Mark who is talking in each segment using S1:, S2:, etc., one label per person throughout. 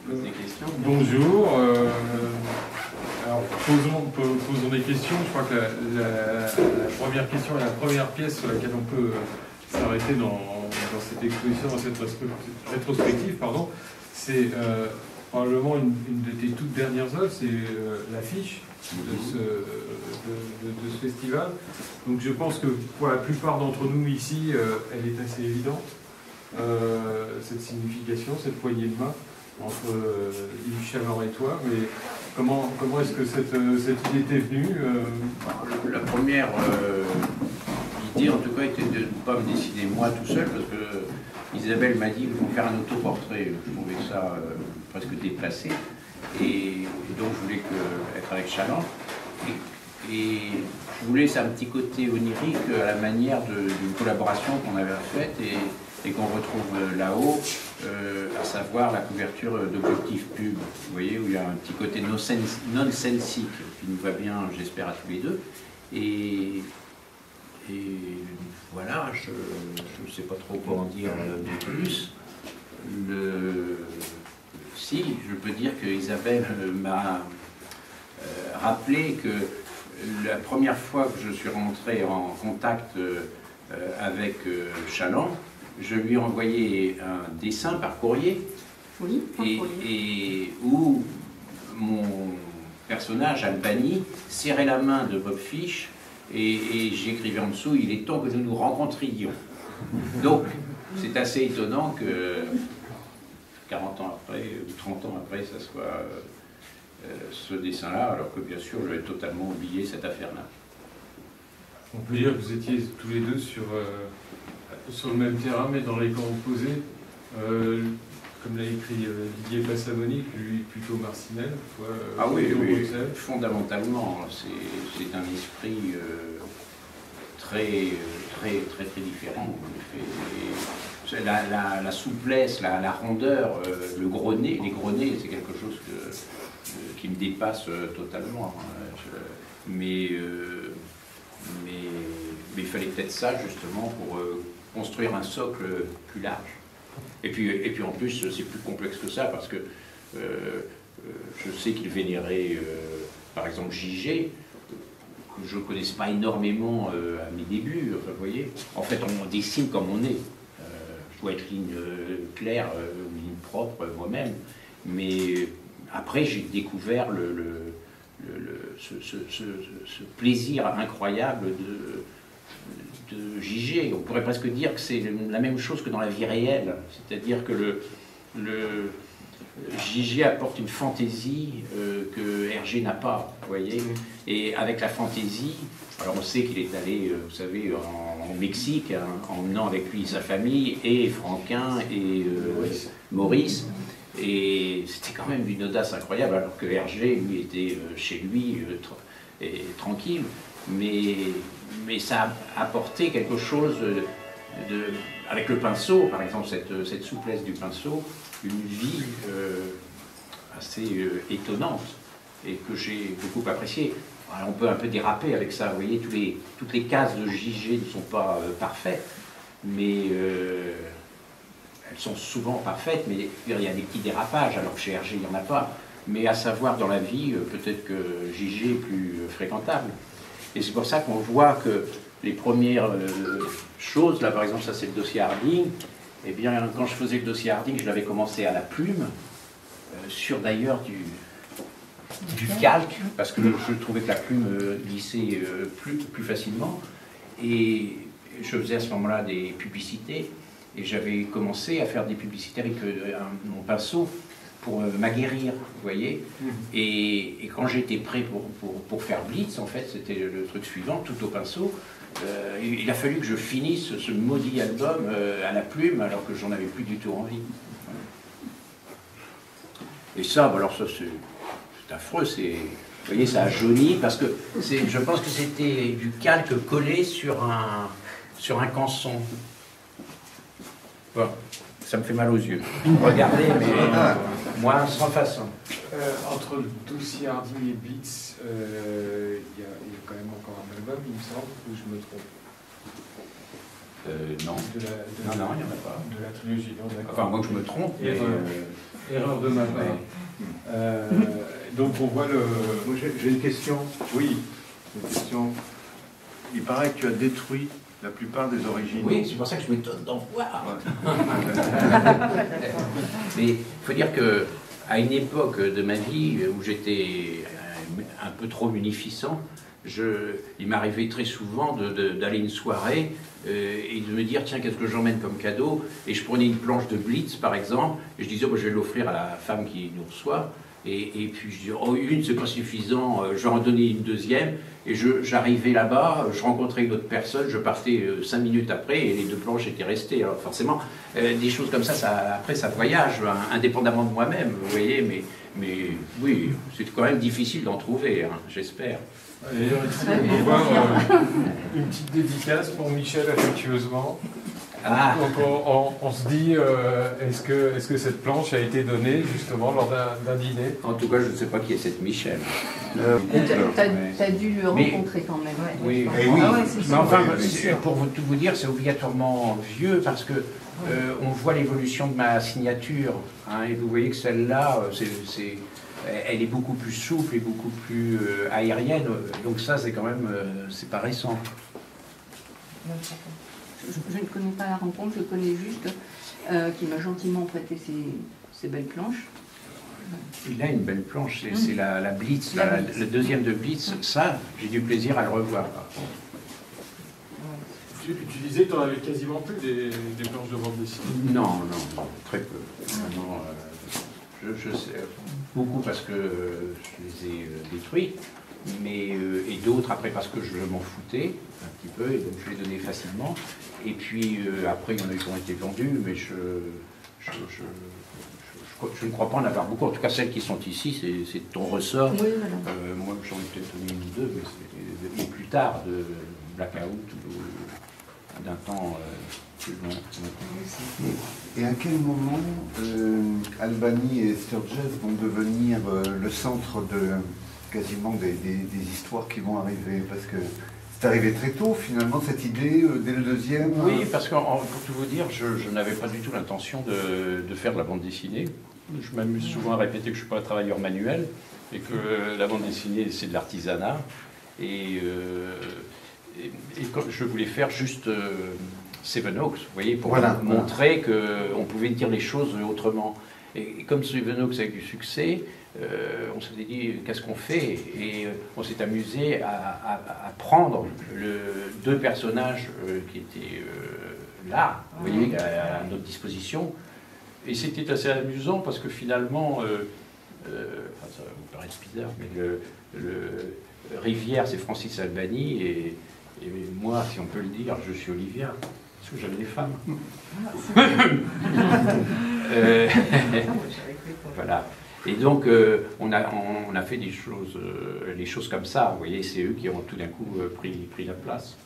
S1: pose des questions.
S2: Bonjour. Alors, posons des questions. Je crois que la première question et la première pièce sur laquelle on peut s'arrêter dans cette exposition, dans cette rétrospective, pardon, c'est probablement une de tes toutes dernières œuvres, c'est l'affiche de ce festival. Donc je pense que pour la plupart d'entre nous ici, elle est assez évidente, cette signification, cette poignée de main entre Yves Chaland et toi. Mais comment est-ce que cette idée t'est venue
S1: La première idée, en tout cas, était de ne pas me décider moi tout seul, parce que Isabelle m'a dit qu'il faut faire un autoportrait. Je trouvais ça presque déplacé. Et donc, je voulais être avec Chaland. Et je voulais un petit côté onirique à la manière d'une collaboration qu'on avait faite et qu'on retrouve là-haut, à savoir la couverture d'Objectif Pub. Vous voyez, où il y a un petit côté nonsensique qui nous va bien, j'espère, à tous les deux. Et voilà, je ne sais pas trop comment dire de plus. Si, je peux dire que Isabelle m'a rappelé que la première fois que je suis rentré en contact avec Chaland, je lui ai envoyé un dessin par courrier,
S3: oui,
S1: et où mon personnage, Albany, serrait la main de Bob Fish et j'écrivais en dessous « Il est temps que nous nous rencontrions ». Donc, c'est assez étonnant que 40 ans après, ou 30 ans après, ça soit ce dessin-là, alors que bien sûr, j'avais totalement oublié cette affaire-là.
S2: On peut dire que vous étiez tous les deux sur le même terrain, mais dans les camps opposés. Comme l'a écrit Didier Passamonique, lui plutôt Marcinelle.
S1: Ah oui, fondamentalement, c'est un esprit très différent. La souplesse, la rondeur, les grenets, c'est quelque chose qui me dépasse totalement. Mais il fallait peut-être ça justement pour construire un socle plus large. Et puis en plus, c'est plus complexe que ça, parce que je sais qu'il vénérait, par exemple, Gigé, que je ne connaissais pas énormément à mes débuts. Enfin, vous voyez, en fait, on dessine comme on est. Je dois être ligne claire ou ligne propre moi-même. Mais après, j'ai découvert ce plaisir incroyable de Gigé. On pourrait presque dire que c'est la même chose que dans la vie réelle. C'est-à-dire que Gigé apporte une fantaisie que Hergé n'a pas, vous voyez. Et avec la fantaisie, alors on sait qu'il est allé, vous savez, en Mexique, hein, emmenant avec lui sa famille, et Franquin et Maurice. Et c'était quand même d'une audace incroyable, alors que Hergé, lui, était chez lui, tranquille. Mais ça a apporté quelque chose avec le pinceau, par exemple, cette souplesse du pinceau, une vie assez étonnante, et que j'ai beaucoup appréciée. Alors, on peut un peu déraper avec ça, vous voyez, toutes les cases de Gigé ne sont pas parfaites, mais elles sont souvent parfaites, mais il y a des petits dérapages, alors que chez Hergé, il n'y en a pas. Mais à savoir, dans la vie, peut-être que Gigé est plus fréquentable. Et c'est pour ça qu'on voit que les premières choses, là par exemple, ça c'est le dossier Harding, eh bien quand je faisais le dossier Harding, je l'avais commencé à la plume, sur d'ailleurs du calque, parce que je trouvais que la plume glissait plus facilement, et je faisais à ce moment-là des publicités, et j'avais commencé à faire des publicités avec mon pinceau pour m'aguerrir, vous voyez. Et quand j'étais prêt pour faire Blitz, en fait, c'était le truc suivant, tout au pinceau, il a fallu que je finisse ce maudit album à la plume, alors que j'en avais plus du tout envie. Et ça, alors ça c'est affreux, vous voyez, ça a jauni, parce que je pense que c'était du calque collé sur un canson. Bon, ça me fait mal aux yeux. Regardez, mais moi, sans façon.
S2: Entre le dossier Harding et Blitz, il y a quand même encore un album, il me semble, ou je me trompe?
S1: Non. Non, il n'y en a pas.
S2: De la trilogie, non, d'accord.
S1: Enfin, moi, je me trompe.
S2: Erreur de ma part. Donc on voit le...
S3: Moi j'ai une question.
S2: Oui.
S3: Une question. Il paraît que tu as détruit la plupart des originaux.
S1: Oui, c'est pour ça que je m'étonne d'en voir.
S3: Ouais.
S1: Mais il faut dire que à une époque de ma vie où j'étais un peu trop munificent, il m'arrivait très souvent d'aller une soirée et de me dire tiens, qu'est-ce que j'emmène comme cadeau, et je prenais une planche de Blitz par exemple et je disais oh, je vais l'offrir à la femme qui nous reçoit, et puis je disais oh, une c'est pas suffisant, je vais en donner une deuxième, et j'arrivais là-bas, je rencontrais une autre personne, je partais 5 minutes après et les 2 planches étaient restées. Alors forcément des choses comme ça, après ça voyage indépendamment de moi-même, vous voyez, mais oui, c'est quand même difficile d'en trouver, hein, j'espère.
S2: Et ici, on peut voir une petite dédicace pour Michel, affectueusement.
S1: Ah.
S2: Donc on se dit, est-ce que cette planche a été donnée justement lors d'un dîner?
S1: En tout cas, je ne sais pas qui est cette Michel.
S4: T'as dû le rencontrer quand même.
S1: Oui,
S4: Ah ouais,
S1: mais enfin, pour tout vous dire, c'est obligatoirement vieux parce que on voit l'évolution de ma signature, hein, et vous voyez que celle-là, elle est beaucoup plus souple et beaucoup plus aérienne. Donc ça, c'est quand même, c'est pas récent.
S4: Je ne connais pas la rencontre, je connais juste qu'il m'a gentiment prêté ses belles planches.
S1: Il a une belle planche, c'est la Blitz, le deuxième de Blitz. Ça, j'ai du plaisir à le revoir par contre.
S2: Tu disais que tu n'en avais quasiment plus des planches de bande dessinée.
S1: Non, très peu. Vraiment, je sais, beaucoup parce que je les ai détruits, mais, et d'autres après parce que je m'en foutais un petit peu, et donc je les donnais facilement. Et puis après, il y en a qui ont été vendus, mais je ne crois pas en avoir beaucoup. En tout cas, celles qui sont ici, c'est de ton ressort.
S4: Oui, voilà.
S1: Moi, j'en ai peut-être donné une ou deux, mais plus tard, de Blackout ou d'un temps plus loin.
S3: Et à quel moment Albany et Sturges vont devenir le centre de quasiment des histoires qui vont arriver? Parce que c'est arrivé très tôt finalement cette idée, dès le deuxième.
S1: Oui, parce que pour tout vous dire, je n'avais pas du tout l'intention de faire de la bande dessinée. Je m'amuse souvent à répéter que je ne suis pas un travailleur manuel et que la bande dessinée c'est de l'artisanat. Et je voulais faire juste Seven Oaks, vous voyez, pour montrer qu'on pouvait dire les choses autrement. Et comme Seven Oaks a eu du succès, on s'était dit qu'est-ce qu'on fait, et on s'est amusé à prendre 2 personnages qui étaient là, vous voyez, à notre disposition. Et c'était assez amusant parce que finalement, ça va vous paraître bizarre, mais Rivière, c'est Francis Albany, et moi, si on peut le dire, je suis Olivia, parce que j'aime les femmes. Voilà. Et donc, on a fait des choses, les choses comme ça. Vous voyez, c'est eux qui ont tout d'un coup pris la place.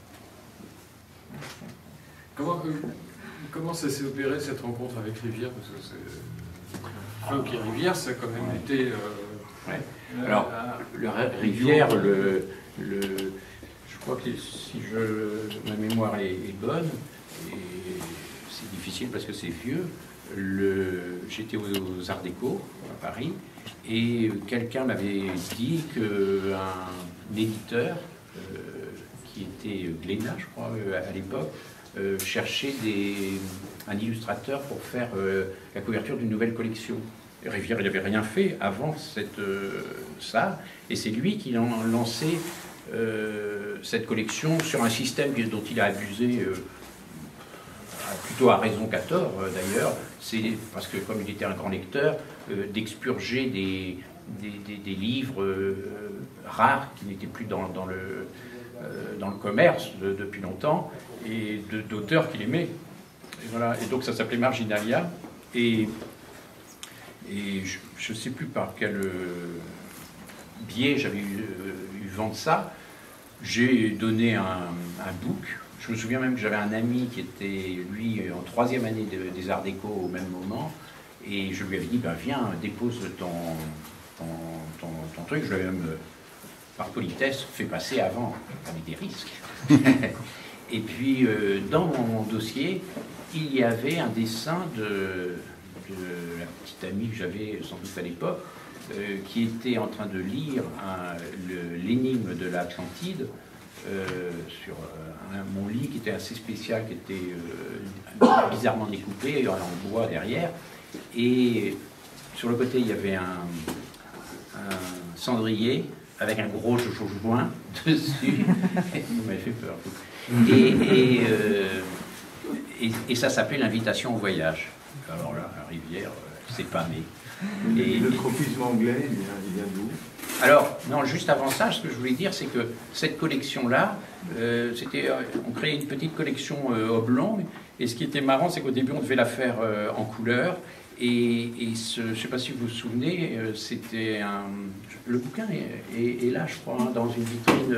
S2: Comment ça s'est opéré, cette rencontre avec Rivière? Parce que Floch et Rivière, ça a quand même été...
S1: Alors, le Rivière, je crois que si ma mémoire est bonne, et c'est difficile parce que c'est vieux, j'étais aux Arts Déco à Paris, et quelqu'un m'avait dit qu'un éditeur, qui était Glénat, je crois, à l'époque, cherchait un illustrateur pour faire la couverture d'une nouvelle collection. Et Rivière, il n'avait rien fait avant ça, et c'est lui qui a lancé cette collection sur un système dont il a abusé, plutôt à raison qu'à tort d'ailleurs. C'est parce que comme il était un grand lecteur, d'expurger des livres rares qui n'étaient plus dans le commerce depuis longtemps, et d'auteurs qu'il aimait. Et voilà. Et donc ça s'appelait Marginalia, et je ne sais plus par quel biais j'avais eu vent de ça. J'ai donné un book. Je me souviens même que j'avais un ami qui était, lui, en 3e année des Arts Déco au même moment, et je lui avais dit, ben, viens, dépose ton truc. Je l'avais même, par politesse, fait passer avant, avec des risques. Et puis, dans mon dossier, il y avait un dessin la petite amie que j'avais sans doute à l'époque, qui était en train de lire l'énigme de l'Atlantide sur mon lit qui était assez spécial, qui était bizarrement découpé en bois derrière, et sur le côté il y avait un cendrier avec un gros joint dessus. Vous m'avez fait peur. Et ça s'appelait l'invitation au voyage. Alors là, la rivière, c'est pas né.
S5: Le tropisme anglais, il vient d'où?
S1: Alors, non, juste avant ça, ce que je voulais dire, c'est que cette collection-là, on créait une petite collection oblongue, et ce qui était marrant, c'est qu'au début, on devait la faire en couleur, et je ne sais pas si vous vous souvenez, le bouquin est là, je crois, hein, dans une vitrine,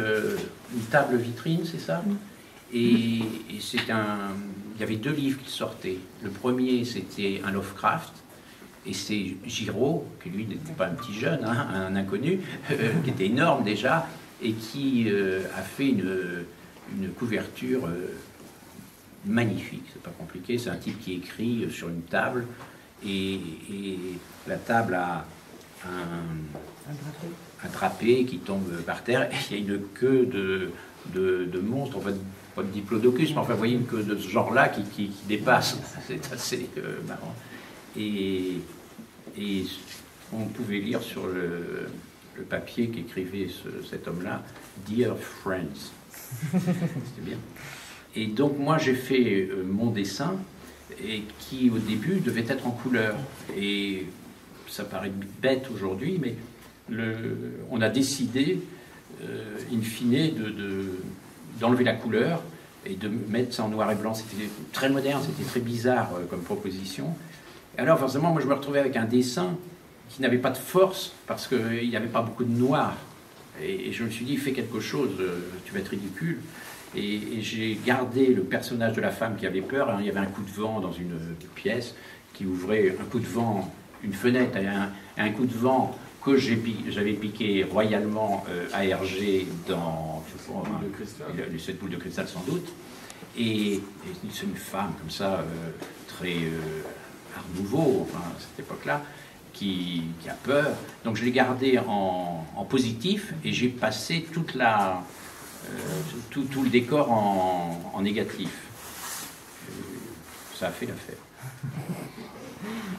S1: une table vitrine, c'est ça? Et il y avait 2 livres qui sortaient. Le premier, c'était un Lovecraft, et c'est Giraud, qui lui n'était pas un petit jeune, hein, un inconnu, qui était énorme déjà, et qui a fait une couverture magnifique. C'est pas compliqué, c'est un type qui écrit sur une table, et la table a un drapé qui tombe par terre, et il y a une queue de monstre, en fait, pas de diplodocus, mais enfin, vous voyez une queue de ce genre-là qui dépasse. C'est assez marrant. Et on pouvait lire sur le papier qu'écrivait cet homme-là, « Dear Friends ». C'était bien. Et donc, moi, j'ai fait mon dessin, et qui, au début, devait être en couleur. Et ça paraît bête aujourd'hui, mais on a décidé, in fine, d'enlever la couleur et de mettre ça en noir et blanc. C'était très moderne, c'était très bizarre comme proposition. Et alors, forcément, moi, je me retrouvais avec un dessin qui n'avait pas de force, parce qu'il n'y avait pas beaucoup de noir. Et je me suis dit, fais quelque chose, tu vas être ridicule. Et j'ai gardé le personnage de la femme qui avait peur. Hein. Il y avait un coup de vent dans une pièce qui ouvrait, un coup de vent, une fenêtre, un coup de vent que j'avais piqué royalement à Hergé dans cette boule de cristal sans doute. Et c'est une femme comme ça, très art nouveau, enfin, à cette époque-là, qui a peur. Donc je l'ai gardé en positif, et j'ai passé tout le décor en négatif. Ça a fait l'affaire.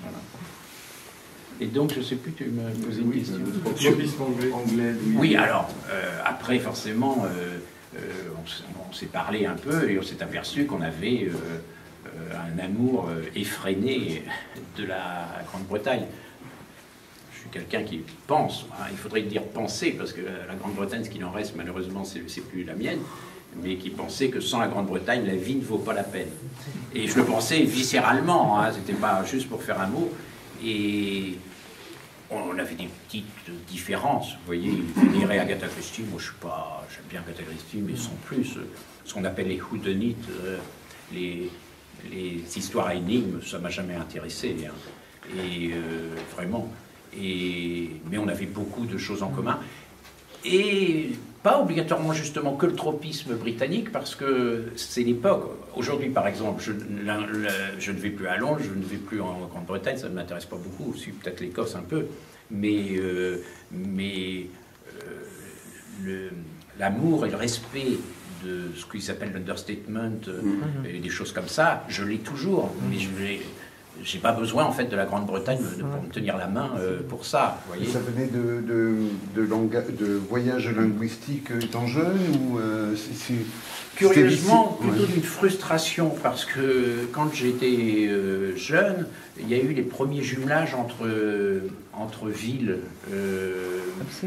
S1: Voilà. Et donc, je ne sais plus, tu me posais une question.
S5: Le tropisme anglais.
S1: Oui, alors, après, forcément, on s'est parlé un peu, et on s'est aperçu qu'on avait un amour effréné de la Grande-Bretagne. Je suis quelqu'un qui pense, hein, il faudrait dire penser, parce que la Grande-Bretagne, ce qu'il en reste, malheureusement, c'est plus la mienne, mais qui pensait que sans la Grande-Bretagne, la vie ne vaut pas la peine. Et je le pensais viscéralement, hein, c'était pas juste pour faire un mot. Et on avait des petites différences, vous voyez, il vénérait Agatha Christie, moi j'aime bien Agatha Christie, mais sans plus, ce qu'on appelle les whodunit, les histoires à énigmes, ça m'a jamais intéressé, hein. Et vraiment, mais on avait beaucoup de choses en commun, et pas obligatoirement justement que le tropisme britannique, parce que c'est l'époque. Aujourd'hui, par exemple, je ne vais plus à Londres, je ne vais plus en Grande-Bretagne, ça ne m'intéresse pas beaucoup, aussi peut-être l'Écosse un peu, mais l'amour et le respect de ce qu'ils appellent l'understatement, et des choses comme ça, je l'ai toujours, mais j'ai pas besoin en fait de la Grande-Bretagne pour me tenir la main pour ça. Vous voyez.
S3: Ça venait de voyage linguistique étant jeune, ou
S1: curieusement plutôt d'une frustration, parce que quand j'étais jeune, il y a eu les premiers jumelages entre villes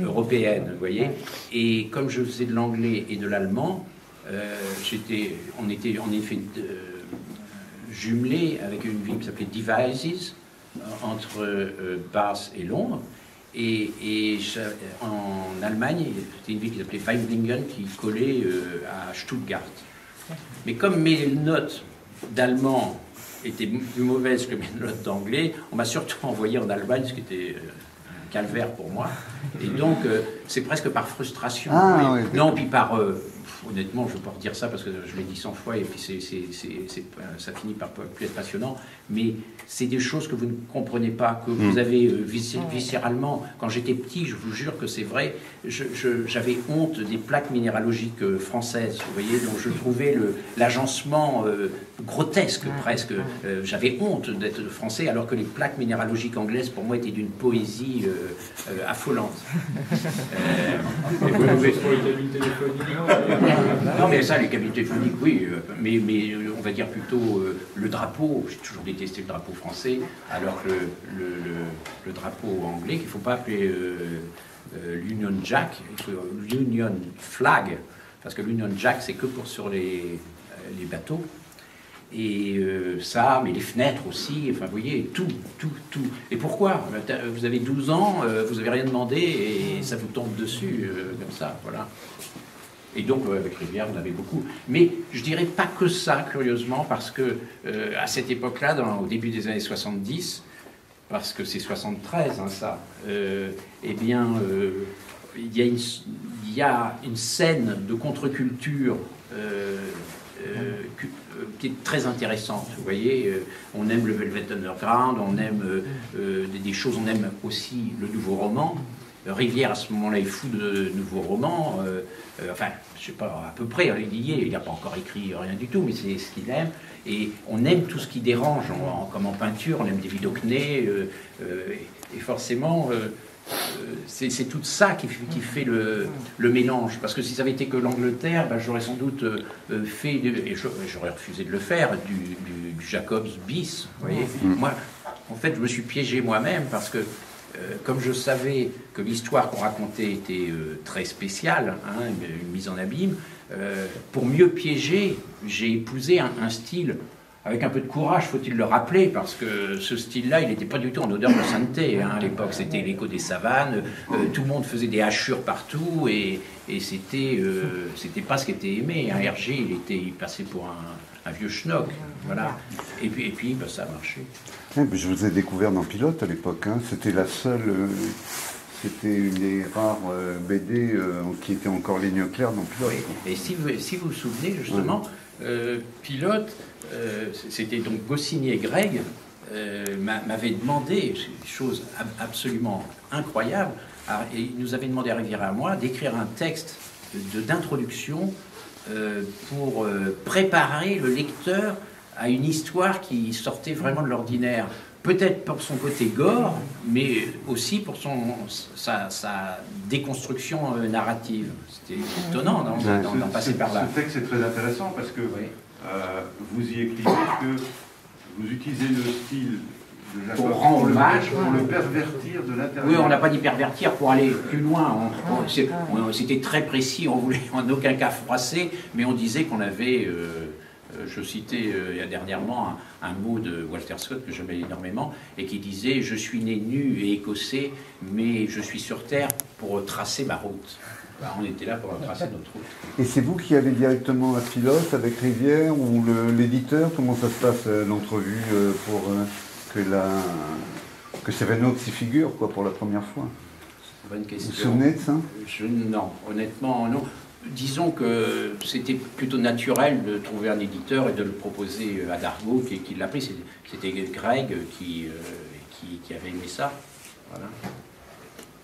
S1: européennes, vous voyez. Et comme je faisais de l'anglais et de l'allemand, on était en effet jumelé avec une ville qui s'appelait Devizes, entre Bath et Londres. Et en Allemagne, c'était une ville qui s'appelait Waiblingen, qui collait à Stuttgart. Mais comme mes notes d'allemand étaient plus mauvaises que mes notes d'anglais, on m'a surtout envoyé en Allemagne, ce qui était un calvaire pour moi. Et donc, c'est presque par frustration.
S3: Ah, oui,
S1: non, puis par honnêtement, je ne veux pas redire ça parce que je l'ai dit 100 fois et puis ça finit par plus être passionnant, mais c'est des choses que vous ne comprenez pas, que vous avez viscéralement. Quand j'étais petit, je vous jure que c'est vrai, j'avais honte des plaques minéralogiques françaises, vous voyez, donc je trouvais l'agencement grotesque presque. J'avais honte d'être français alors que les plaques minéralogiques anglaises pour moi étaient d'une poésie affolante.
S2: Pour les cabines téléphoniques.
S1: Non, mais ça, les cabines téléphoniques, oui, mais on va dire plutôt le drapeau. J'ai toujours détesté le drapeau français, alors que le drapeau anglais, qu'il ne faut pas appeler l'Union Jack, l'Union Flag, parce que l'Union Jack, c'est que sur les bateaux. Et ça, mais les fenêtres aussi, enfin vous voyez, tout. Et pourquoi? Vous avez 12 ans, vous n'avez rien demandé et ça vous tombe dessus, comme ça, voilà. Et donc, avec Rivière, on avait beaucoup. Mais je dirais pas que ça, curieusement, parce que à cette époque-là, au début des années 70, parce que c'est 73, hein, ça, eh bien, il y a une scène de contre-culture qui est très intéressante, vous voyez, on aime le Velvet Underground, on aime des choses, on aime aussi le nouveau roman. Rivière, à ce moment-là, est fou de nouveaux romans, enfin, je sais pas, à peu près, il n'a pas encore écrit rien du tout, mais c'est ce qu'il aime, et on aime tout ce qui dérange, comme en peinture, on aime David Hockney, et forcément... c'est tout ça qui fait le mélange. Parce que si ça avait été que l'Angleterre, ben, j'aurais sans doute fait, et j'aurais refusé de le faire, du Jacobs bis. Vous voyez. Moi, en fait, je me suis piégé moi-même parce que, comme je savais que l'histoire qu'on racontait était très spéciale, hein, une mise en abîme, pour mieux piéger, j'ai épousé un style... avec un peu de courage, faut-il le rappeler, parce que ce style-là, il n'était pas du tout en odeur de sainteté. Hein, à l'époque, c'était l'écho des savanes, tout le monde faisait des hachures partout, et c'était pas ce qui était aimé. Hein. Hergé, il passait pour un vieux schnock, voilà. Et puis ben, ça a marché.
S3: Je vous ai découvert dans Pilote à l'époque. Hein. C'était la seule... C'était une des rares BD qui était encore ligne claire dans Pilote.
S1: Oui. Et si vous vous souvenez, justement, Pilote... c'était donc Goscinny et Greg m'avaient demandé, une chose absolument incroyable, et ils nous avaient demandé à Rivière et à moi d'écrire un texte d'introduction pour préparer le lecteur à une histoire qui sortait vraiment de l'ordinaire. Peut-être pour son côté gore, mais aussi pour sa déconstruction narrative. C'était étonnant d'en passer par là.
S6: Ce texte est très intéressant parce que vous y écrivez que vous utilisez le style de Jacob
S1: pour rendre hommage,
S6: pour le pervertir de l'intérieur.
S1: Oui, on n'a pas dit pervertir pour aller plus loin. C'était très précis, on voulait en aucun cas froisser, mais on disait qu'on avait... je citais dernièrement un mot de Walter Scott que j'aimais énormément et qui disait « Je suis né nu et écossais, mais je suis sur Terre pour tracer ma route ». Ben, on était là pour tracer notre route.
S3: Et c'est vous qui allez directement à Pilote avec Rivière ou l'éditeur? Comment ça se passe l'entrevue pour que Cévenot s'y figure pour la première fois?
S1: Bonne question.
S3: Vous vous souvenez de ça?
S1: Non, honnêtement, non. Disons que c'était plutôt naturel de trouver un éditeur et de le proposer à Dargaud qui l'a pris. C'était Greg qui avait aimé ça. Voilà.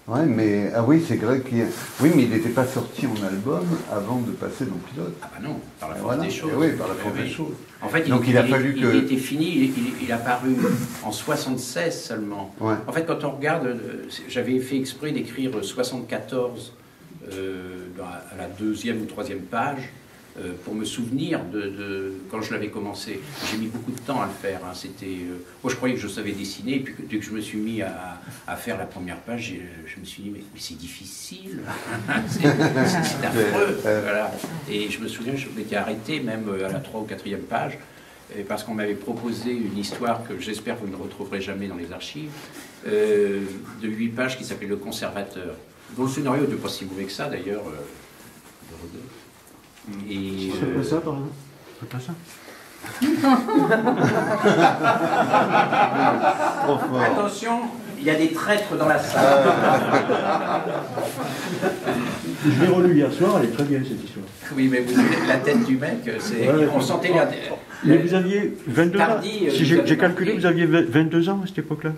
S3: Ouais, mais ah oui, c'est Greg qui... Oui, mais il n'était pas sorti en album avant de passer dans Pilote.
S1: Ah bah non, par la force des choses.
S3: Oui, par la force des choses.
S1: En fait,
S3: donc il a fallu que...
S1: Il était fini, il a paru en 76 seulement.
S3: Ouais.
S1: En fait, quand on regarde, j'avais fait exprès d'écrire 74 à la 2e ou 3e page pour me souvenir de quand je l'avais commencé. J'ai mis beaucoup de temps à le faire. Hein. Moi, je croyais que je savais dessiner, et puis dès que je me suis mis à faire la première page, je me suis dit, mais c'est difficile, c'est affreux. Voilà. Et je me souviens, je m'étais arrêté même à la 3e ou 4e page, parce qu'on m'avait proposé une histoire que j'espère vous ne retrouverez jamais dans les archives, de 8 pages qui s'appelait Le Conservateur, dont le scénario n'était pas si mauvais que ça, d'ailleurs. Et
S7: c'est pas ça, par exemple? C'est pas ça?
S3: Trop fort.
S1: Attention, il y a des traîtres dans la salle.
S7: Je l'ai relu hier soir, elle est très bien cette histoire.
S1: Oui, mais vous avez la tête du mec, on sentait
S7: Mais vous aviez 22 ans.
S1: Tardy,
S7: Si j'ai calculé, vous aviez 22 ans à cette époque-là.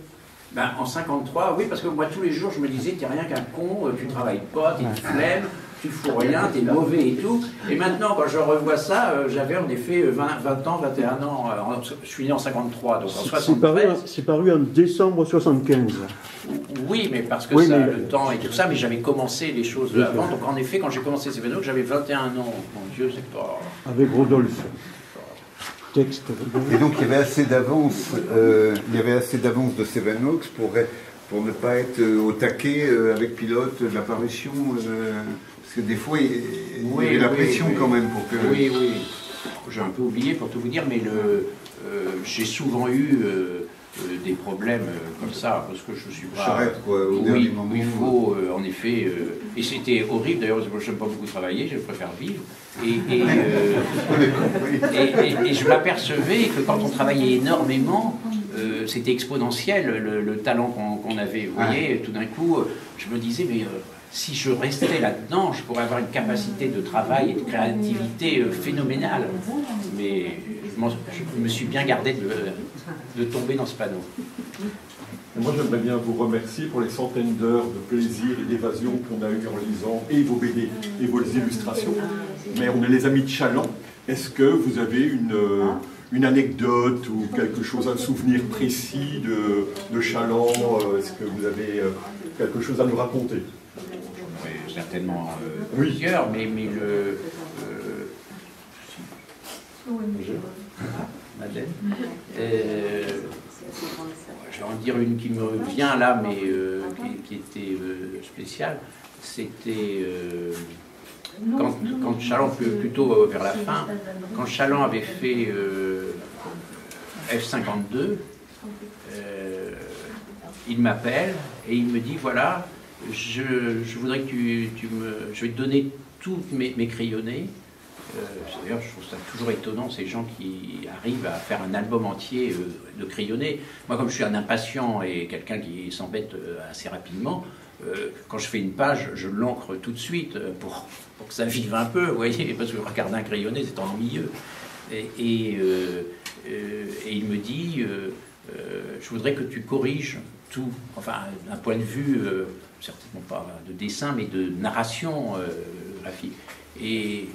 S1: Ben, en 53, oui, parce que moi, tous les jours, je me disais, t'es rien qu'un con, tu travailles pas, t'es une flemme, tu fous rien, t'es mauvais et tout. Et maintenant, quand je revois ça, j'avais en effet 20 ans, 21 ans. Je suis né en 53, donc en 73.
S7: C'est paru en décembre 75.
S1: Oui, mais parce que
S7: oui,
S1: ça,
S7: mais...
S1: le temps et tout ça, mais j'avais commencé les choses avant. Donc en effet, quand j'ai commencé ces vélos, j'avais 21 ans. Mon Dieu, c'est pas...
S7: Avec Rodolphe. Texte.
S3: Et donc il y avait assez d'avance, de Sevenoaks pour ne pas être au taquet avec Pilote de l'apparition, parce que des fois il y avait la pression quand même pour que...
S1: Oui, oui. J'ai un peu oublié pour tout vous dire, mais j'ai souvent eu des problèmes comme ça, parce que je suis pas...
S3: J'arrête quoi, au dernier moment.
S1: Il faut, en effet... et c'était horrible, d'ailleurs, je n'aime pas beaucoup travailler, je préfère vivre. Et je m'apercevais que quand on travaillait énormément, c'était exponentiel le talent qu'on avait. Vous voyez, tout d'un coup, je me disais, mais si je restais là-dedans, je pourrais avoir une capacité de travail et de créativité phénoménale. Mais je me suis bien gardé de tomber dans ce panneau.
S8: Moi, j'aimerais bien vous remercier pour les centaines d'heures de plaisir et d'évasion qu'on a eues en lisant et vos BD et vos illustrations. Mais on est les amis de Chaland. Est-ce que vous avez une anecdote ou quelque chose, un souvenir précis de Chaland? Est-ce que vous avez quelque chose à nous raconter?
S1: Oui, certainement plusieurs, mais le... Madeleine. Je vais en dire une qui me vient là, mais qui était spéciale. C'était quand Chaland, plutôt vers la fin, quand Chaland avait fait F52, il m'appelle et il me dit, voilà, je voudrais que je vais te donner toutes mes crayonnés. D'ailleurs, je trouve ça toujours étonnant, ces gens qui arrivent à faire un album entier de crayonnés. Moi, comme je suis un impatient et quelqu'un qui s'embête assez rapidement, quand je fais une page, je l'encre tout de suite pour que ça vive un peu, vous voyez, parce que regarder un crayonné, c'est ennuyeux. Et il me dit, je voudrais que tu corriges tout, enfin, d'un point de vue, certainement pas de dessin, mais de narration graphique. Et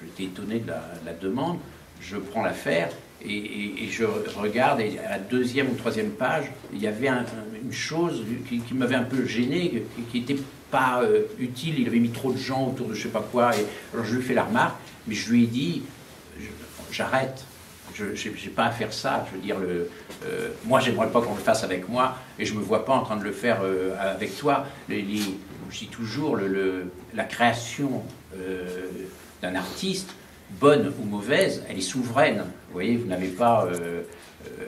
S1: j'étais étonné de la demande, je prends l'affaire et je regarde, et à la deuxième ou troisième page, il y avait une chose qui m'avait un peu gêné, qui n'était pas utile, il avait mis trop de gens autour de je sais pas quoi, et alors je lui fais la remarque, mais je lui ai dit, j'arrête, je n'ai pas à faire ça, je veux dire, moi j'aimerais pas qu'on le fasse avec moi, et je me vois pas en train de le faire avec toi. Je dis toujours, la création d'un artiste, bonne ou mauvaise, elle est souveraine. Vous voyez, vous n'avez pas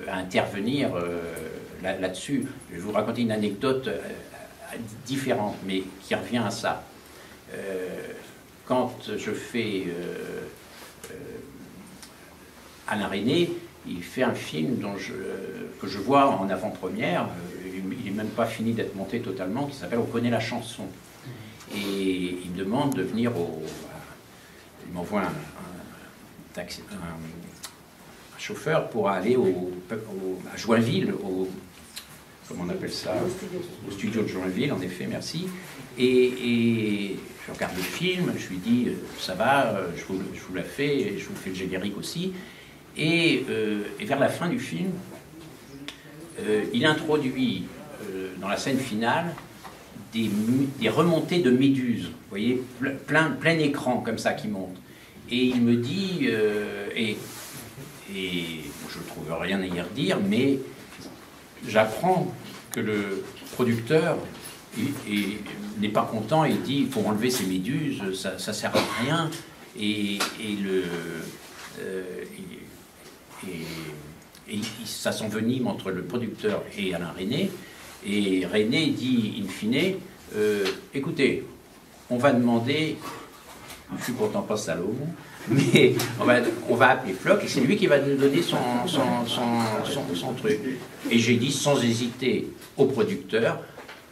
S1: à intervenir là-dessus. Je vais vous raconter une anecdote différente, mais qui revient à ça. Quand je fais Alain Resnais, il fait un film que je vois en avant-première, il n'est même pas fini d'être monté totalement, qui s'appelle « On connaît la chanson ». Et il me demande de venir il m'envoie un chauffeur pour aller à Joinville, comment on appelle ça, au studio de Joinville, en effet, merci. Et je regarde le film, je lui dis, ça va, je vous la fais, et je vous fais le générique aussi. Et vers la fin du film, il introduit dans la scène finale des remontées de méduses, vous voyez, plein écran comme ça qui monte. Et il me dit, et je ne trouve rien à y redire, mais j'apprends que le producteur n'est pas content et dit il faut enlever ces méduses, ça ne sert à rien. Et ça s'envenime entre le producteur et Alain Resnais. Et Resnais dit, in fine, écoutez, on va demander, je suis pourtant pas Salomon, Mais on va appeler Floch et c'est lui qui va nous donner son truc. Et j'ai dit sans hésiter au producteur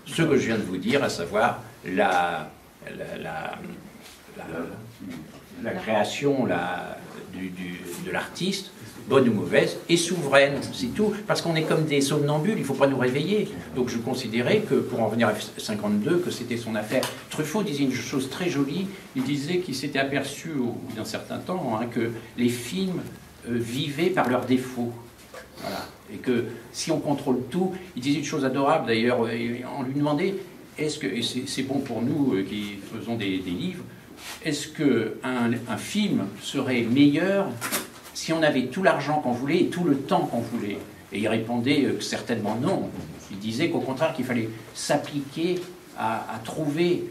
S1: ce que je viens de vous dire, à savoir la création de l'artiste, bonne ou mauvaise, et souveraine, c'est tout. Parce qu'on est comme des somnambules, il ne faut pas nous réveiller. Donc je considérais que, pour en revenir à 52, que c'était son affaire. Truffaut disait une chose très jolie, il disait qu'il s'était aperçu, au bout d'un certain temps, que les films vivaient par leurs défauts. Voilà. Et que si on contrôle tout, il disait une chose adorable d'ailleurs, on lui demandait, est-ce que, et c'est bon pour nous qui faisons des livres, est-ce qu'un film serait meilleur si on avait tout l'argent qu'on voulait et tout le temps qu'on voulait? Et il répondait certainement non. Il disait qu'au contraire qu'il fallait s'appliquer à trouver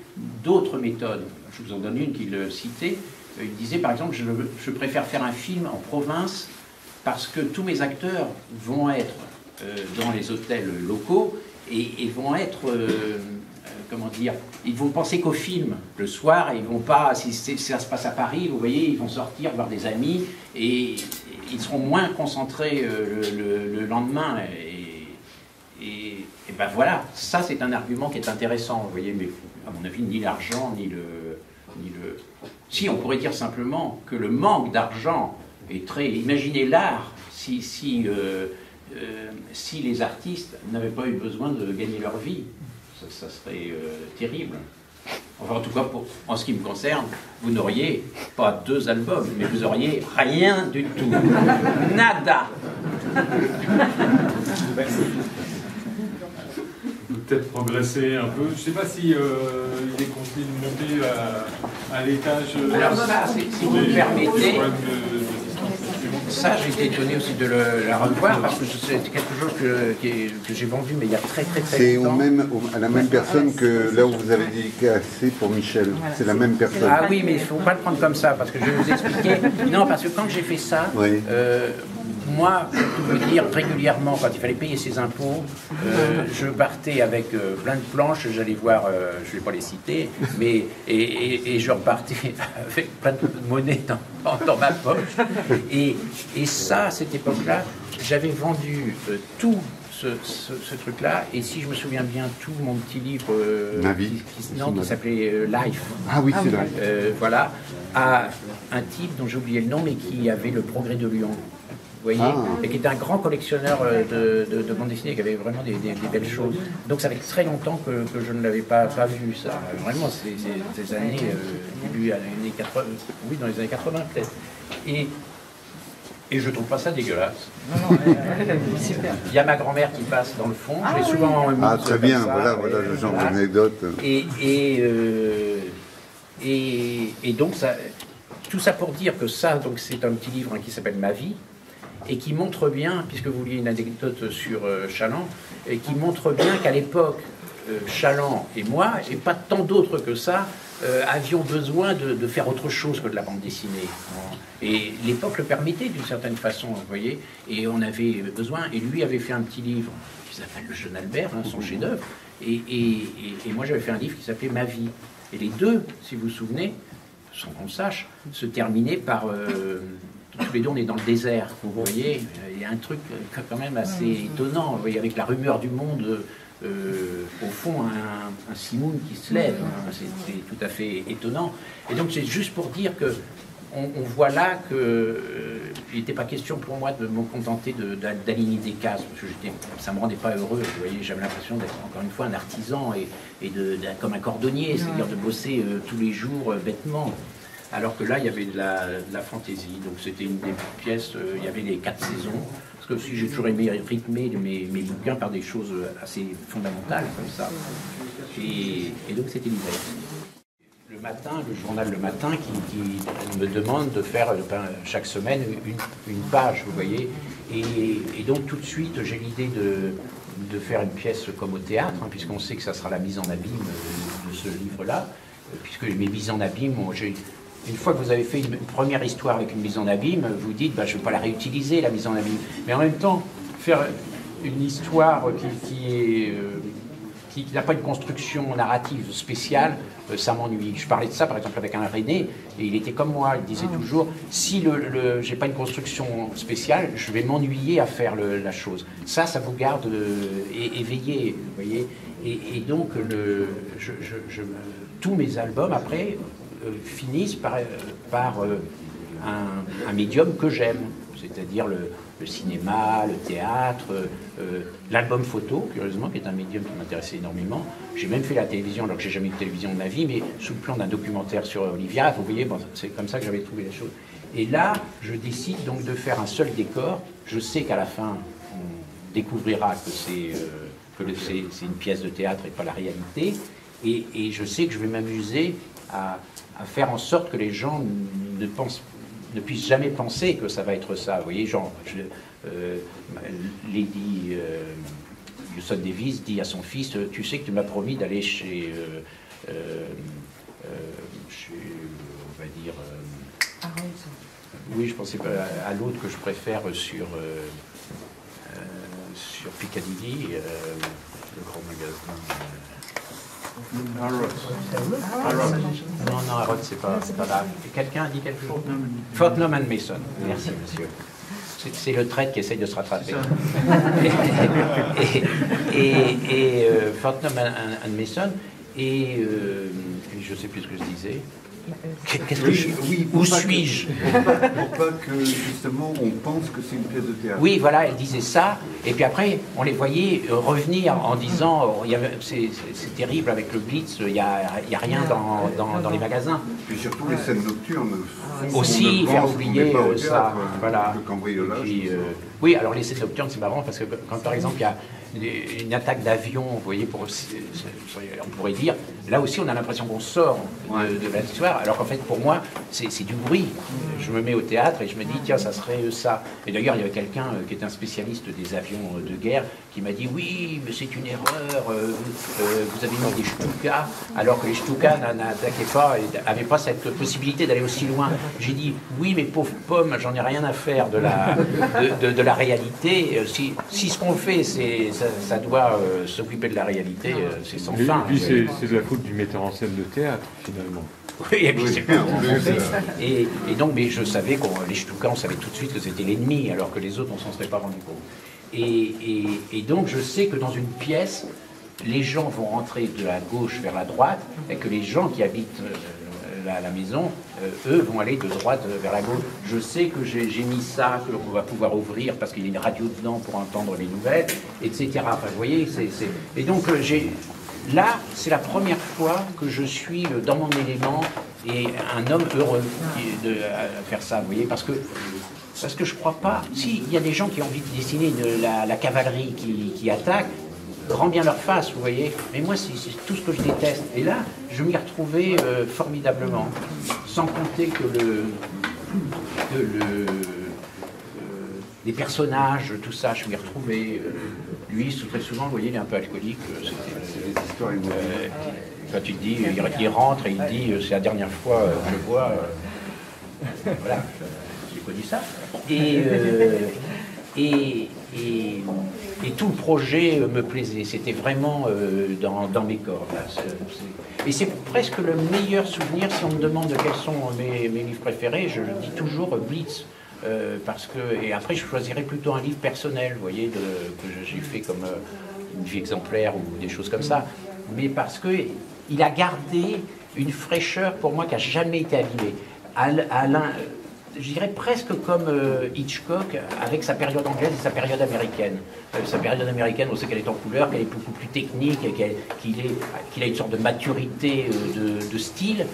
S1: d'autres méthodes. Je vous en donne une qu'il citait. Il disait par exemple, je préfère faire un film en province parce que tous mes acteurs vont être dans les hôtels locaux et vont être... comment dire, ils vont penser qu'au film le soir et ils vont pas, si ça se passe à Paris, vous voyez, ils vont sortir voir des amis et ils seront moins concentrés le lendemain. Et ben voilà, ça c'est un argument qui est intéressant, vous voyez, mais à mon avis, ni l'argent, ni le... Si, on pourrait dire simplement que le manque d'argent est très... Imaginez l'art, si les artistes n'avaient pas eu besoin de gagner leur vie. Ça serait terrible. Enfin, en tout cas, en ce qui me concerne, vous n'auriez pas 2 albums, mais vous auriez rien du tout. Nada.
S2: Peut-être progresser un peu. Je ne sais pas si il est conseillé de monter à l'étage.
S1: Alors ça, si vous me permettez... Ça, j'ai été étonné aussi de la revoir parce que c'est quelque chose que j'ai vendu, mais il y a très longtemps.
S3: C'est à la même personne que là où vous avez dédicacé pour Michel. C'est la même personne.
S1: Ah oui, mais il ne faut pas le prendre comme ça, parce que je vais vous expliquer. Non, parce que quand j'ai fait ça, oui. Moi, pour tout vous dire, régulièrement, quand il fallait payer ses impôts, je partais avec plein de planches, j'allais voir, je ne vais pas les citer, mais et je repartais avec plein de monnaie dans ma poche. Et ça, à cette époque-là, j'avais vendu tout ce truc-là, et si je me souviens bien, tout mon petit livre qui s'appelait Life,
S3: c'est Life.
S1: voilà, à un type dont j'ai oublié le nom, mais qui avait Le Progrès de Lyon. Vous voyez, et qui était un grand collectionneur de bande dessinée, qui avait vraiment des belles choses. Donc ça fait très longtemps que je ne l'avais pas vu, ça. Vraiment, ces années, début années 80, oui, dans les années 80 peut-être. Et je ne trouve pas ça dégueulasse. Non, super. Il y a ma grand-mère qui passe dans le fond, je l'ai souvent mis
S3: très bien, ça, voilà le genre d'anecdote.
S1: Et donc, ça, tout ça pour dire que ça, donc c'est un petit livre qui s'appelle Ma vie, et qui montre bien, puisque vous vouliez une anecdote sur Chaland, et qui montre bien qu'à l'époque, Chaland et moi, et pas tant d'autres que ça, avions besoin de faire autre chose que de la bande dessinée. Et l'époque le permettait d'une certaine façon, vous voyez, et on avait besoin, et lui avait fait un petit livre qui s'appelle Le Jeune Albert, son chef-d'œuvre, et moi j'avais fait un livre qui s'appelait Ma vie. Et les deux, si vous vous souvenez, sans qu'on le sache, se terminaient par... tous les deux, on est dans le désert, vous voyez, il y a un truc quand même assez étonnant, vous voyez, avec la rumeur du monde, au fond, un Simoun qui se lève, c'est tout à fait étonnant. Et donc c'est juste pour dire que on voit là qu'il n'était pas question pour moi de me contenter d'aligner des cases, parce que ça ne me rendait pas heureux, vous voyez, j'avais l'impression d'être encore une fois un artisan et comme un cordonnier, c'est-à-dire de bosser tous les jours bêtement. Alors que là, il y avait de la fantaisie, donc c'était une des pièces, il y avait les 4 saisons, parce que aussi j'ai toujours aimé rythmer mes bouquins par des choses assez fondamentales, comme ça. Et donc c'était l'hiver. Le matin, le journal Le Matin qui me demande de faire chaque semaine une page, vous voyez. Et donc tout de suite, j'ai l'idée de faire une pièce comme au théâtre, puisqu'on sait que ça sera la mise en abîme de ce livre-là, puisque mes mises en abîme, une fois que vous avez fait une première histoire avec une mise en abîme, vous dites, je ne vais pas la réutiliser, la mise en abîme. Mais en même temps, faire une histoire qui est qui n'a pas une construction narrative spéciale, ça m'ennuie. Je parlais de ça par exemple avec un René, et il était comme moi, il disait toujours, si j'ai pas une construction spéciale, je vais m'ennuyer à faire la chose. Ça vous garde éveillé, vous voyez. Et donc, tous mes albums, après, finissent par un médium que j'aime, c'est-à-dire le cinéma, le théâtre, l'album photo, curieusement, qui est un médium qui m'intéressait énormément. J'ai même fait la télévision, alors que j'ai jamais eu de télévision de ma vie, mais sous le plan d'un documentaire sur Olivia, vous voyez, bon, c'est comme ça que j'avais trouvé les choses. Et là, je décide donc de faire un seul décor. Je sais qu'à la fin, on découvrira que c'est une pièce de théâtre et pas la réalité. Et je sais que je vais m'amuser à faire en sorte que les gens ne puissent jamais penser que ça va être ça. Vous voyez, genre, Lady Houston Davis dit à son fils, tu sais que tu m'as promis d'aller chez on va dire... oui, je pensais pas à l'autre que je préfère sur Piccadilly, le grand magasin... Non, Harrods, c'est pas là. Quelqu'un a dit quelque chose? Fortnum & Mason. Merci, monsieur. C'est le traître qui essaye de se rattraper. et Fortnum & Mason, et je ne sais plus ce que je disais. Qu'est-ce que où suis-je?
S3: Pour pas que, justement, on pense que c'est une pièce de théâtre.
S1: Oui, voilà, elle disait ça, et puis après, on les voyait revenir en disant, c'est terrible avec le Blitz, il n'y a rien dans les magasins.
S3: Puis surtout les scènes nocturnes.
S1: Aussi, faire oublier ça, voilà.
S3: Le cambriolage.
S1: Puis, oui, alors les scènes nocturnes, c'est marrant, parce que quand par exemple, il y a une attaque d'avion, vous voyez, on pourrait dire, là aussi on a l'impression qu'on sort de l'histoire, alors qu'en fait pour moi c'est du bruit. Je me mets au théâtre et je me dis tiens ça serait ça. Et d'ailleurs il y avait quelqu'un qui est un spécialiste des avions de guerre qui m'a dit oui mais c'est une erreur, vous avez mis des Stuka alors que les Stuka n'attaquaient pas et n'avaient pas cette possibilité d'aller aussi loin. J'ai dit oui mais pauvre pomme, j'en ai rien à faire de la réalité. Si ce qu'on fait ça doit s'occuper de la réalité, c'est sans fin.
S2: Et puis c'est de la faute du metteur en scène de théâtre, finalement.
S1: Oui, et puis c'est bien. Et donc, mais je savais que les Stuka, on savait tout de suite que c'était l'ennemi, alors que les autres, on s'en serait pas rendu compte. Et donc, je sais que dans une pièce, les gens vont rentrer de la gauche vers la droite, et que les gens qui habitent la maison, eux vont aller de droite vers la gauche. Je sais que j'ai mis ça, qu'on va pouvoir ouvrir parce qu'il y a une radio dedans pour entendre les nouvelles, etc. Enfin, vous voyez, et donc là, c'est la première fois que je suis dans mon élément et un homme heureux à faire ça, vous voyez, parce que je crois pas. Si, il y a des gens qui ont envie de dessiner la cavalerie qui attaque, grand bien leur face, vous voyez. Mais moi, c'est tout ce que je déteste. Et là, je m'y retrouvais formidablement. Sans compter que les personnages, tout ça, je m'y retrouvais. Lui, très souvent, vous voyez, il est un peu alcoolique.
S3: C'est des histoires émotives.
S1: Quand il dit, il rentre et il dit, c'est la dernière fois que je le vois. Voilà, j'ai connu ça. Et tout le projet me plaisait, c'était vraiment dans mes cordes. Et c'est presque le meilleur souvenir, si on me demande quels sont mes livres préférés, je dis toujours Blitz. Parce que, et après je choisirais plutôt un livre personnel, vous voyez, que j'ai fait comme Une vie exemplaire ou des choses comme ça. Mais parce qu'il a gardé une fraîcheur pour moi qui n'a jamais été abîmée. Je dirais presque comme Hitchcock avec sa période anglaise et sa période américaine. Sa période américaine, on sait qu'elle est en couleur, qu'elle est beaucoup plus technique, qu'il a une sorte de maturité de style,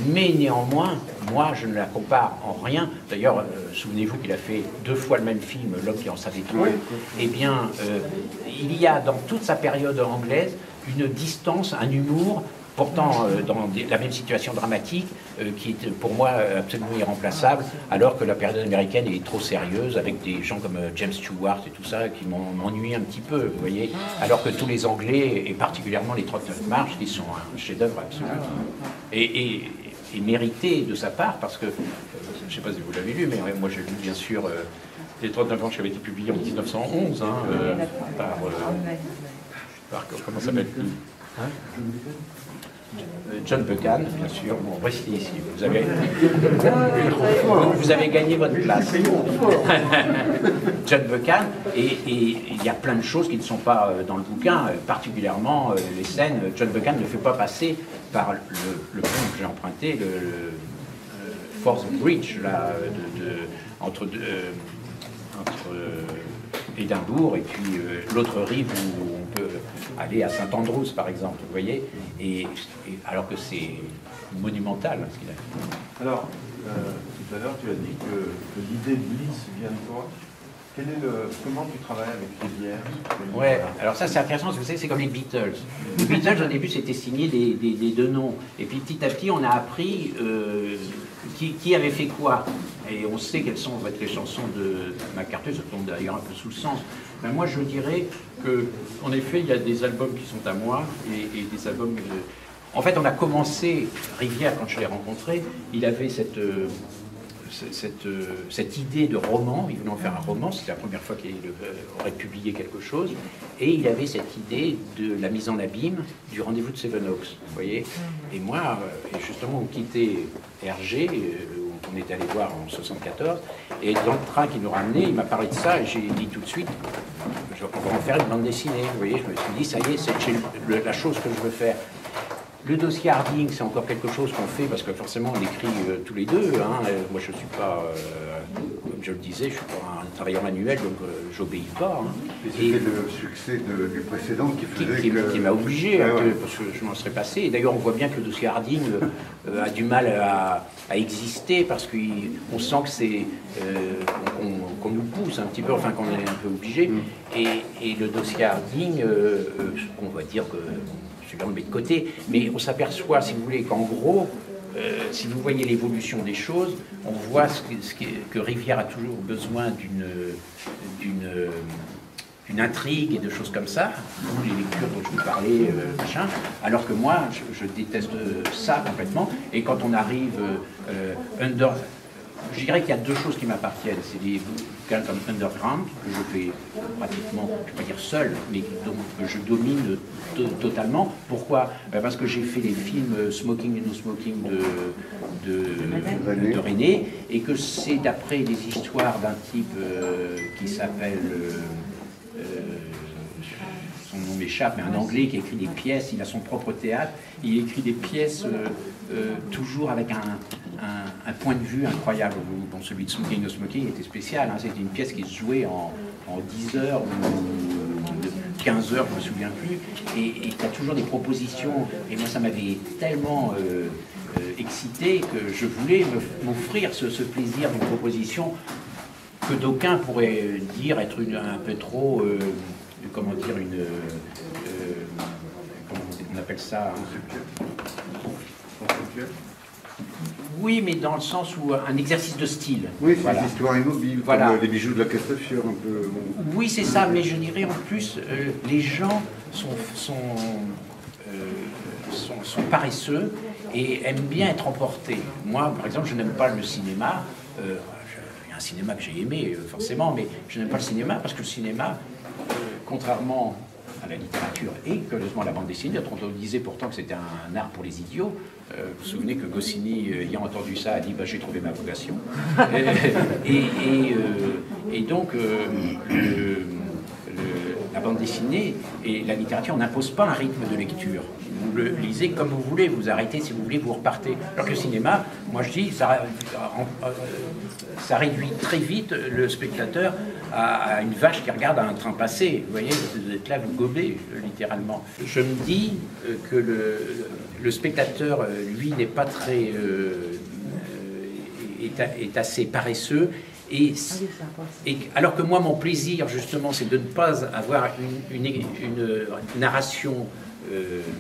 S1: mais néanmoins, moi je ne la compare en rien. D'ailleurs, souvenez-vous qu'il a fait 2 fois le même film, L'homme qui en savait trop. Eh bien, il y a dans toute sa période anglaise une distance, un humour, pourtant dans la même situation dramatique, qui est pour moi absolument irremplaçable, alors que la période américaine est trop sérieuse, avec des gens comme James Stewart et tout ça, qui m'ennuient un petit peu, vous voyez, alors que tous les Anglais, et particulièrement les 39 marches, qui sont un chef-d'œuvre absolu, et mérité de sa part, parce que, je ne sais pas si vous l'avez lu, mais moi j'ai lu bien sûr les 39 marches qui avaient été publiés en 1911, par comment ça s'appelle John Buchan, bien sûr. Bon, restez ici. Vous avez gagné votre place. John Buchan, et il y a plein de choses qui ne sont pas dans le bouquin, particulièrement les scènes. John Buchan ne fait pas passer par le pont que j'ai emprunté, le Forth Bridge, là, entre Édimbourg et puis l'autre rive où on peut aller à Saint-Andrews, par exemple, vous voyez, et alors que c'est monumental ce qu'il a fait.
S6: Alors, tout à l'heure, tu as dit que l'idée de Bliss vient de toi. Comment tu travailles avec Rivière?
S1: Ouais, alors ça c'est intéressant, parce que vous savez, c'est comme les Beatles. Les Beatles, au début, c'était signé des deux noms. Et puis petit à petit, on a appris qui avait fait quoi. Et on sait quelles sont les chansons de McCartney, ça tombe d'ailleurs un peu sous le sens. Ben, moi, je dirais qu'en effet, il y a des albums qui sont à moi et des albums... En fait, on a commencé, Rivière, quand je l'ai rencontré, il avait cette idée de roman, il voulait en faire un roman, c'était la première fois qu'il aurait publié quelque chose, et il avait cette idée de la mise en abîme du rendez-vous de Sevenoaks, vous voyez. Et moi, justement, on quittait Hergé, on est allé voir en 74, et dans le train qui nous ramenait, il m'a parlé de ça, et j'ai dit tout de suite, on va en faire une bande dessinée, vous voyez, je me suis dit, ça y est, c'est la chose que je veux faire. Le dossier Harding, c'est encore quelque chose qu'on fait parce que forcément on écrit tous les deux. Hein. Moi je ne suis pas, comme je le disais, je ne suis pas un travailleur manuel, donc j'obéis pas. Hein.
S3: Et c'était le succès du précédent qui faisait
S1: qui m'a obligé, parce que je m'en serais passé. Et d'ailleurs on voit bien que le dossier Harding a du mal à exister parce qu'on sent que c'est qu'on nous pousse un petit peu, enfin qu'on est un peu obligé. Et le dossier Harding, on va dire que... on le met de côté, mais on s'aperçoit, si vous voulez, qu'en gros, si vous voyez l'évolution des choses, on voit que Rivière a toujours besoin d'une intrigue et de choses comme ça, les lectures dont je vous parlais, machin, alors que moi, je déteste ça complètement, et quand on arrive je dirais qu'il y a deux choses qui m'appartiennent. C'est des bouquins comme Underground, que je fais pratiquement, je ne vais pas dire seul, mais donc je domine totalement. Pourquoi? Parce que j'ai fait les films Smoking and No Smoking de René, et que c'est d'après des histoires d'un type qui s'appelle... son nom m'échappe, mais un Anglais qui écrit des pièces, il a son propre théâtre, il écrit des pièces toujours avec un point de vue incroyable. Bon, celui de Smoking No Smoking était spécial, hein, c'était une pièce qui se jouait en 10 heures ou 15 heures, je ne me souviens plus, et tu as toujours des propositions, et moi ça m'avait tellement excité que je voulais m'offrir ce plaisir d'une proposition que d'aucuns pourraient dire être un peu trop... comment dire, comment on appelle ça, oui, mais dans le sens où un exercice de style.
S3: Oui, c'est des histoires immobiles, voilà. Comme les bijoux de la Castafiore, un peu.
S1: Oui, c'est ça, mais je dirais en plus, les gens sont paresseux et aiment bien être emportés. Moi, par exemple, je n'aime pas le cinéma. Il y a un cinéma que j'ai aimé, forcément, mais je n'aime pas le cinéma parce que le cinéma, contrairement à la littérature et curieusement à la bande dessinée, dont on disait pourtant que c'était un art pour les idiots. Vous vous souvenez que Goscinny, ayant entendu ça, a dit bah, « j'ai trouvé ma vocation ». Et donc, la bande dessinée et la littérature n'imposent pas un rythme de lecture. Vous le lisez comme vous voulez, vous arrêtez si vous voulez, vous repartez. Alors que le cinéma, moi je dis, ça réduit très vite le spectateur à une vache qui regarde un train passer. Vous voyez, vous êtes là, vous gobez, littéralement. Je me dis que le spectateur, lui, n'est pas très... est assez paresseux. Et alors que moi, mon plaisir, justement, c'est de ne pas avoir une narration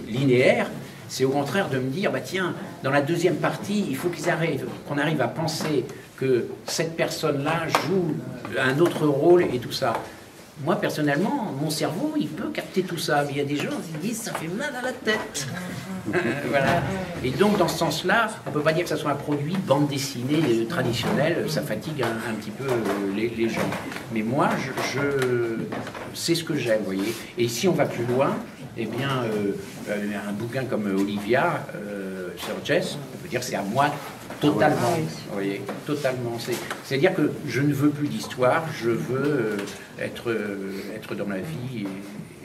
S1: linéaire. C'est au contraire de me dire, bah tiens, dans la deuxième partie, il faut qu'on arrive à penser que cette personne-là joue un autre rôle et tout ça. Moi, personnellement, mon cerveau, il peut capter tout ça. Mais il y a des gens qui disent, ça fait mal à la tête. Voilà. Et donc, dans ce sens-là, on ne peut pas dire que ça soit un produit bande dessinée traditionnelle. Ça fatigue un petit peu les gens. Mais moi, c'est ce que j'aime, vous voyez. Et si on va plus loin, eh bien, un bouquin comme Olivia Sturges, on peut dire c'est à moi totalement. Vous voyez, totalement. C'est-à-dire que je ne veux plus d'histoire, je veux être dans la vie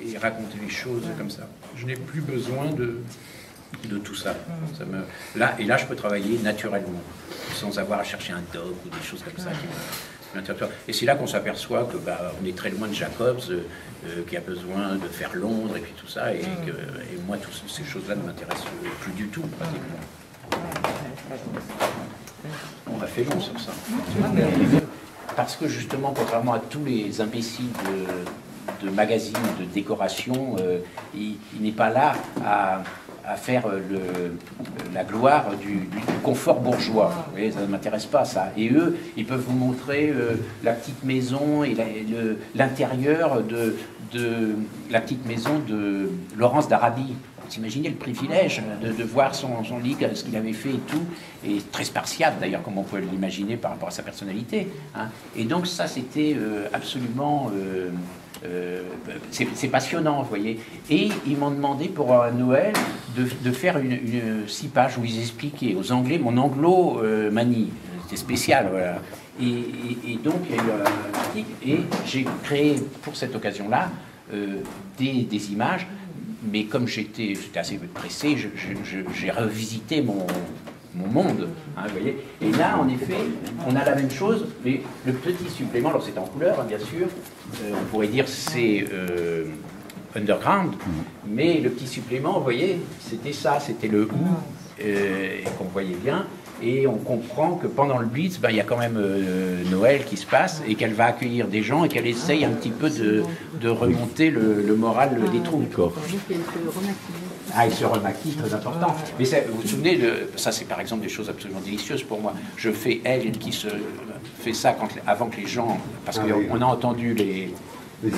S1: et raconter les choses comme ça. Je n'ai plus besoin de tout ça. Là, je peux travailler naturellement, sans avoir à chercher un doc ou des choses comme ça. Et c'est là qu'on s'aperçoit que on est très loin de Jacobs, qui a besoin de faire Londres et puis tout ça, et moi, toutes ces choses-là ne m'intéressent plus du tout, pratiquement. On a fait long sur ça. Parce que justement, contrairement à tous les imbéciles de magazines, de décoration, il n'est pas là à faire la gloire du confort bourgeois. Vous voyez, ça ne m'intéresse pas, ça. Et eux, ils peuvent vous montrer la petite maison et l'intérieur de la petite maison de Laurence d'Arabie. Vous imaginez le privilège de voir son lit, ce qu'il avait fait et tout, et très spartiate d'ailleurs, comme on peut l'imaginer par rapport à sa personnalité. Hein. Et donc ça, c'était absolument... c'est passionnant, vous voyez. Et ils m'ont demandé pour Noël de faire une 6 pages où ils expliquaient aux Anglais mon anglo-manie. C'était spécial, voilà. Et donc, il y a eu un article, et j'ai créé pour cette occasion-là des images, mais comme j'étais assez pressé, j'ai revisité mon monde, hein, vous voyez. Et là, en effet, on a la même chose, mais le petit supplément, alors c'est en couleur, hein, bien sûr, on pourrait dire c'est underground, mais le petit supplément, vous voyez, c'était ça, c'était le ou, et qu'on voyait bien, et on comprend que pendant le Blitz, il y a quand même Noël qui se passe, et qu'elle va accueillir des gens, et qu'elle essaye un petit peu de remonter le moral des troupes. Il se remaquille, très important. Mais vous vous souvenez, ça c'est par exemple des choses absolument délicieuses pour moi. Je fais elle qui se fait ça avant que les gens... Parce qu'on a entendu les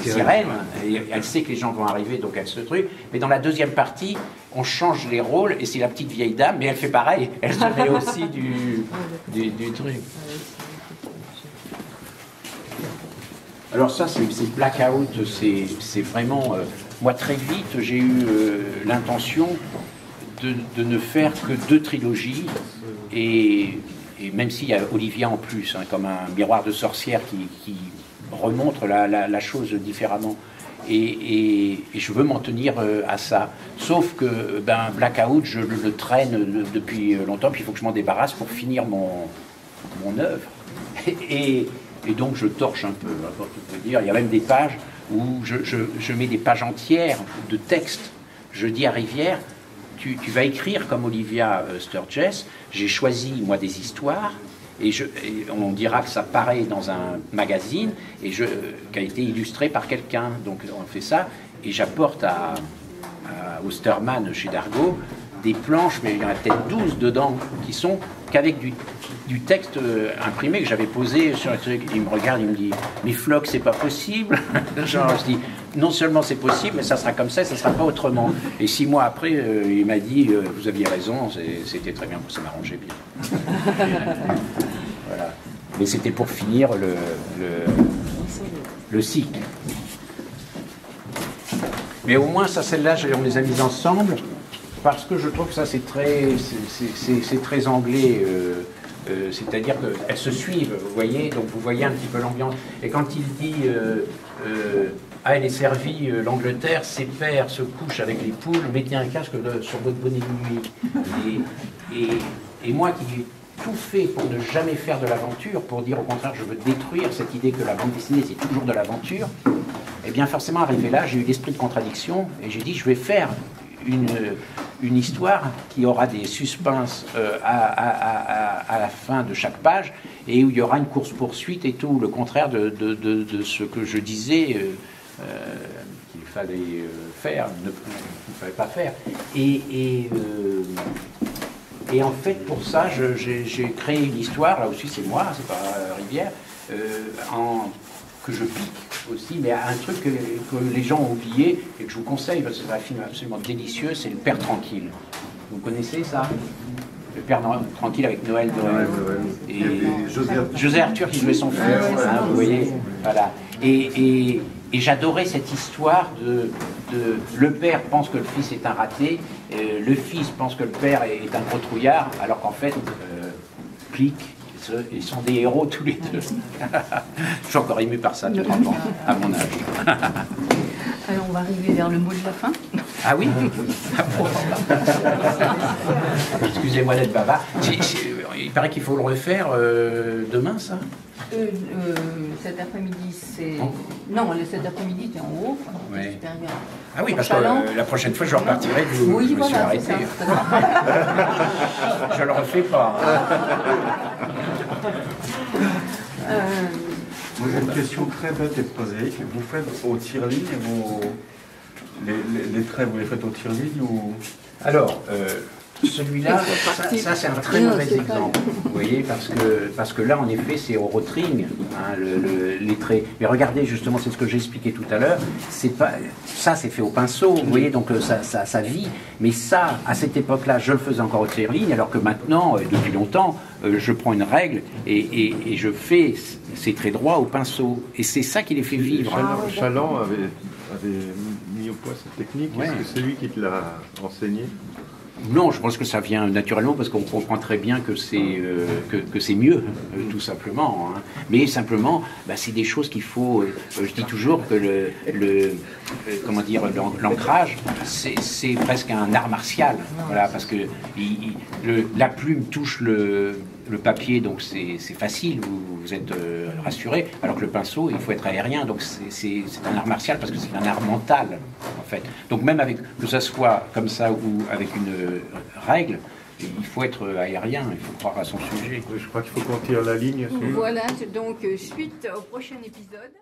S1: sirènes, et elle sait que les gens vont arriver, donc elle se truc. Mais dans la deuxième partie, on change les rôles, et c'est la petite vieille dame, mais elle fait pareil. Elle se met aussi du truc. Alors ça, c'est Blackout, c'est vraiment... moi, très vite, j'ai eu l'intention de ne faire que 2 trilogies, et même s'il y a Olivia en plus, hein, comme un miroir de sorcière qui remontre la chose différemment. Et je veux m'en tenir à ça. Sauf que Blackout, je le traîne depuis longtemps, puis il faut que je m'en débarrasse pour finir mon œuvre. Et donc je torche un peu, pour tout vous dire. Il y a même des pages où je mets des pages entières de texte. Je dis à Rivière, tu vas écrire comme Olivia Sturges. J'ai choisi, moi, des histoires, et on dira que ça paraît dans un magazine, et qui a été illustré par quelqu'un. Donc on fait ça, et j'apporte à Osterman chez Dargaud des planches, mais il y en a peut-être 12 dedans, qui sont qu'avec du texte imprimé que j'avais posé sur un truc. Il me regarde, il me dit « Mais Floch, c'est pas possible !» Genre, je dis « Non seulement c'est possible, mais ça sera comme ça sera pas autrement. » Et 6 mois après, il m'a dit « Vous aviez raison, c'était très bien, ça m'arrangeait bien. » Voilà. Mais c'était pour finir le cycle. Mais au moins, ça, celle-là, on les a mises ensemble, parce que je trouve que ça, c'est très anglais. C'est-à-dire qu'elles se suivent, vous voyez, donc vous voyez un petit peu l'ambiance. Et quand il dit elle est servie, l'Angleterre, ses pères se couchent avec les poules, mettez un casque sur votre bonnet de nuit. Et moi qui ai tout fait pour ne jamais faire de l'aventure, pour dire au contraire je veux détruire cette idée que la bande dessinée c'est toujours de l'aventure, et bien forcément arrivé là, j'ai eu l'esprit de contradiction, et j'ai dit je vais faire une histoire qui aura des suspens à la fin de chaque page, et où il y aura une course-poursuite et tout, le contraire de ce que je disais qu'il fallait faire, il ne fallait pas faire. Et en fait, pour ça, j'ai créé une histoire, là aussi c'est moi, c'est pas Rivière, que je pique aussi, mais un truc que les gens ont oublié et que je vous conseille, parce que c'est un film absolument délicieux, c'est Le Père Tranquille. Vous connaissez ça? Le Père Tranquille avec Noël et José Arthur qui jouait son fils, hein, vous voyez, voilà. Et j'adorais cette histoire le père pense que le fils est un raté, le fils pense que le père est un gros trouillard, alors qu'en fait, clic, ils sont des héros tous les deux. Je suis encore ému par ça, de 30 ans, à mon âge.
S4: Alors on va arriver vers le mot de la fin.
S1: Ah oui. Excusez-moi d'être bavard. Il paraît qu'il faut le refaire demain, ça.
S4: Cet après-midi, c'est... Non, cet après-midi, t'es en haut.
S1: Ouais.
S4: Supérieur.
S1: Ah oui, parce que la prochaine fois, je repartirai, je me suis arrêté. Je le refais pas.
S5: Moi j'ai une question très bête et posée. Vous faites au tire-ligne les traits, vous les faites au tire-ligne ou...
S1: Alors, celui-là, ça c'est un très mauvais exemple. Vous voyez, parce que là, en effet, c'est au rotring, hein, les traits. Mais regardez, justement, c'est ce que j'ai expliqué tout à l'heure. C'est pas ça, c'est fait au pinceau. Vous voyez, donc ça vit. Mais ça, à cette époque-là, je le faisais encore au tire-ligne, alors que maintenant, depuis longtemps, je prends une règle et je fais ces traits droits au pinceau. Et c'est ça qui les fait vivre.
S5: Chaland avait mis au point cette technique.
S1: Ouais.
S5: Est-ce que c'est lui qui te l'a enseigné?
S1: Non, je pense que ça vient naturellement parce qu'on comprend très bien que c'est mieux, tout simplement. Hein. Mais simplement, c'est des choses qu'il faut. Je dis toujours que l'ancrage, c'est presque un art martial. Voilà, parce que la plume touche le papier, donc c'est facile, vous êtes rassuré. Alors que le pinceau, il faut être aérien, donc c'est un art martial parce que c'est un art mental, en fait. Donc même que ça soit comme ça ou avec une règle, il faut être aérien, il faut croire à son sujet.
S5: Je crois qu'il faut qu'on tire la ligne.
S4: Voilà, donc suite au prochain épisode.